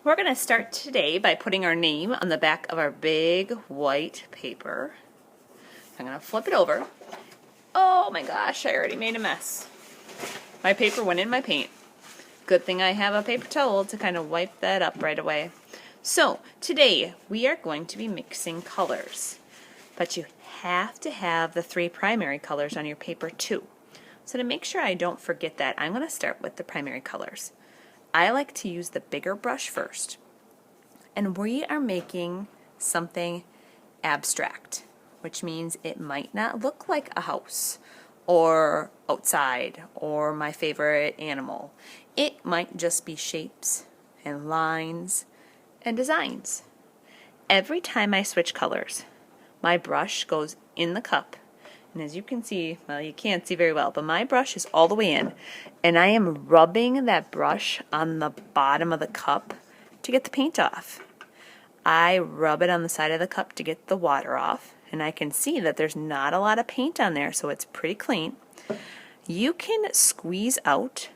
We're going to start today by putting our name on the back of our big white paper. I'm going to flip it over. Oh my gosh, I already made a mess. My paper went in my paint. Good thing I have a paper towel to kind of wipe that up right away. So today we are going to be mixing colors, but you have to have the 3 primary colors on your paper too. So to make sure I don't forget that, I'm going to start with the primary colors. I like to use the bigger brush first, and we are making something abstract, which means it might not look like a house or outside or my favorite animal. It might just be shapes and lines and designs. Every time I switch colors, my brush goes in the cup. And as you can see, well, you can't see very well, but my brush is all the way in, and I am rubbing that brush on the bottom of the cup to get the paint off. I rub it on the side of the cup to get the water off, and I can see that there's not a lot of paint on there, so it's pretty clean. You can squeeze out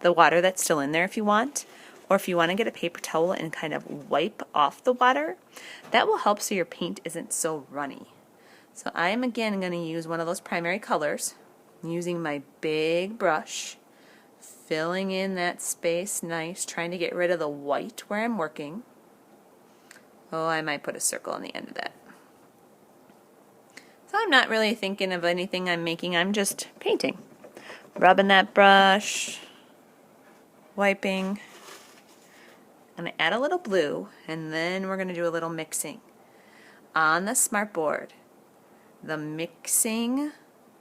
the water that's still in there if you want, or if you want to get a paper towel and kind of wipe off the water, that will help so your paint isn't so runny. So I am again going to use one of those primary colors, using my big brush, filling in that space nice, trying to get rid of the white where I'm working. Oh, I might put a circle on the end of that. So I'm not really thinking of anything I'm making, I'm just painting. Rubbing that brush, wiping. I'm going to add a little blue, and then we're going to do a little mixing. On the smartboard, the mixing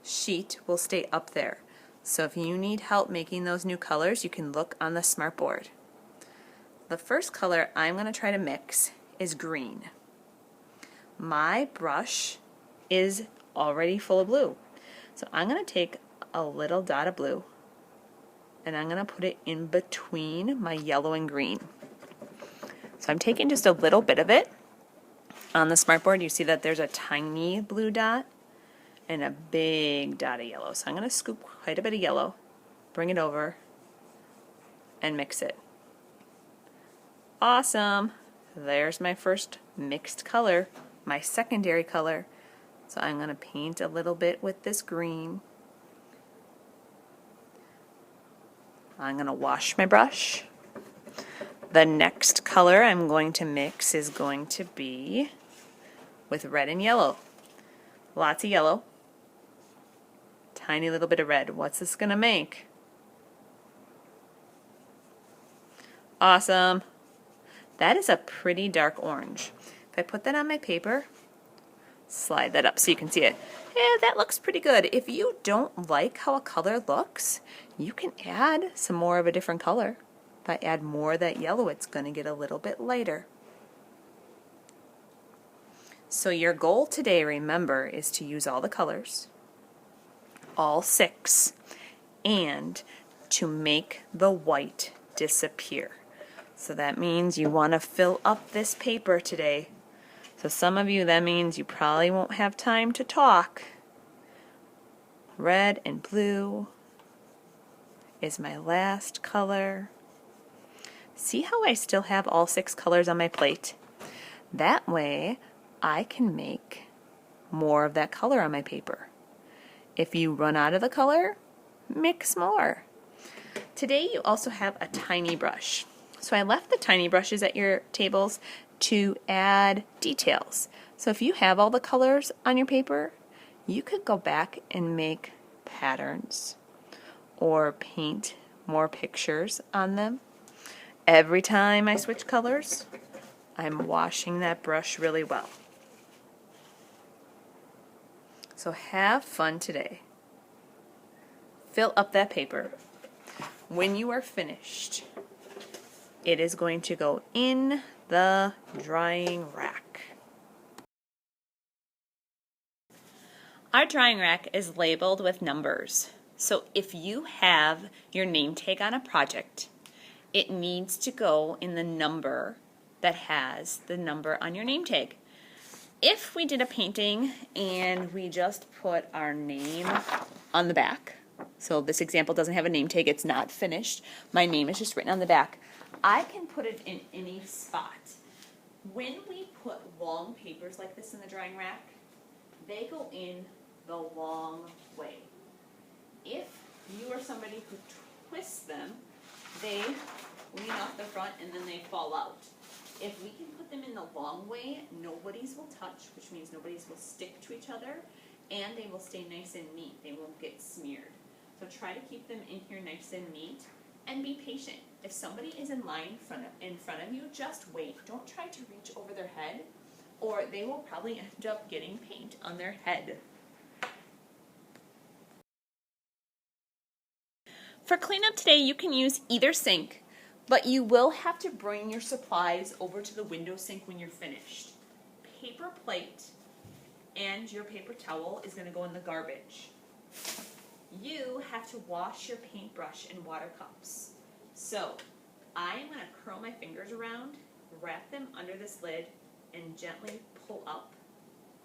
sheet will stay up there. So if you need help making those new colors, you can look on the smartboard. The first color I'm going to try to mix is green. My brush is already full of blue. So I'm going to take a little dot of blue and I'm going to put it in between my yellow and green. So I'm taking just a little bit of it. On the smartboard, you see that there's a tiny blue dot and a big dot of yellow. So I'm going to scoop quite a bit of yellow, bring it over, and mix it. Awesome! There's my first mixed color, my secondary color. So I'm going to paint a little bit with this green. I'm going to wash my brush. The next color I'm going to mix is going to be with red and yellow. Lots of yellow. Tiny little bit of red. What's this going to make? Awesome. That is a pretty dark orange. If I put that on my paper, slide that up so you can see it. Yeah, that looks pretty good. If you don't like how a color looks, you can add some more of a different color. If I add more of that yellow, it's going to get a little bit lighter. So your goal today, remember, is to use all the colors, all 6, and to make the white disappear. So that means you want to fill up this paper today. So some of you, that means you probably won't have time to talk. Red and blue is my last color. See how I still have all 6 colors on my plate? That way I can make more of that color on my paper. If you run out of the color, mix more. Today you also have a tiny brush. So I left the tiny brushes at your tables to add details. So if you have all the colors on your paper, you could go back and make patterns or paint more pictures on them. Every time I switch colors, I'm washing that brush really well. So have fun today. Fill up that paper. When you are finished, it is going to go in the drying rack. Our drying rack is labeled with numbers. So if you have your name tag on a project, it needs to go in the number that has the number on your name tag. If we did a painting and we just put our name on the back, so this example doesn't have a name tag, it's not finished, my name is just written on the back, I can put it in any spot. When we put long papers like this in the drying rack, they go in the long way. If you are somebody who twists them, they lean off the front and then they fall out. If we can put them in the long way, nobody's will touch, which means nobody's will stick to each other, and they will stay nice and neat. They won't get smeared. So try to keep them in here nice and neat, and be patient. If somebody is in line in front of you, just wait. Don't try to reach over their head, or they will probably end up getting paint on their head. For cleanup today, you can use either sink, but you will have to bring your supplies over to the window sink when you're finished. Paper plate and your paper towel is going to go in the garbage. You have to wash your paintbrush and water cups. So I am going to curl my fingers around, wrap them under this lid, and gently pull up,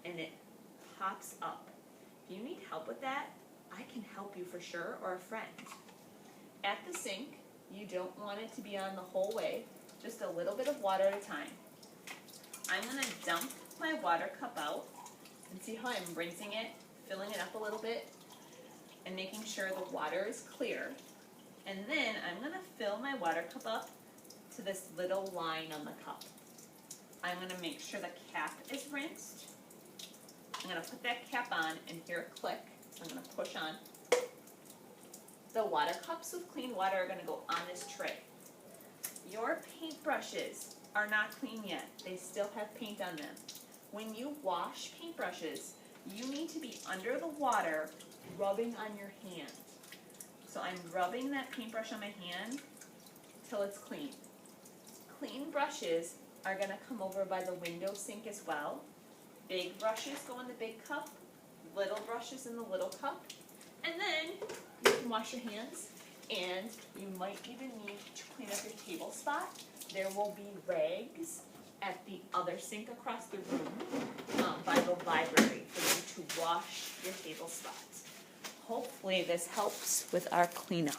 and it pops up. If you need help with that, I can help you for sure, or a friend. At the sink, you don't want it to be on the whole way, just a little bit of water at a time. I'm going to dump my water cup out, and see how I'm rinsing it, filling it up a little bit, and making sure the water is clear. And then I'm going to fill my water cup up to this little line on the cup. I'm going to make sure the cap is rinsed. I'm going to put that cap on and hear a click. So I'm going to push on. The water cups with clean water are going to go on this tray. Your paintbrushes are not clean yet. They still have paint on them. When you wash paintbrushes, you need to be under the water, rubbing on your hand. So I'm rubbing that paintbrush on my hand till it's clean. Clean brushes are going to come over by the window sink as well. Big brushes go in the big cup, little brushes in the little cup, and then you can wash your hands, and you might even need to clean up your table spot. There will be rags at the other sink across the room by the library for you to wash your table spots. Hopefully this helps with our cleanup.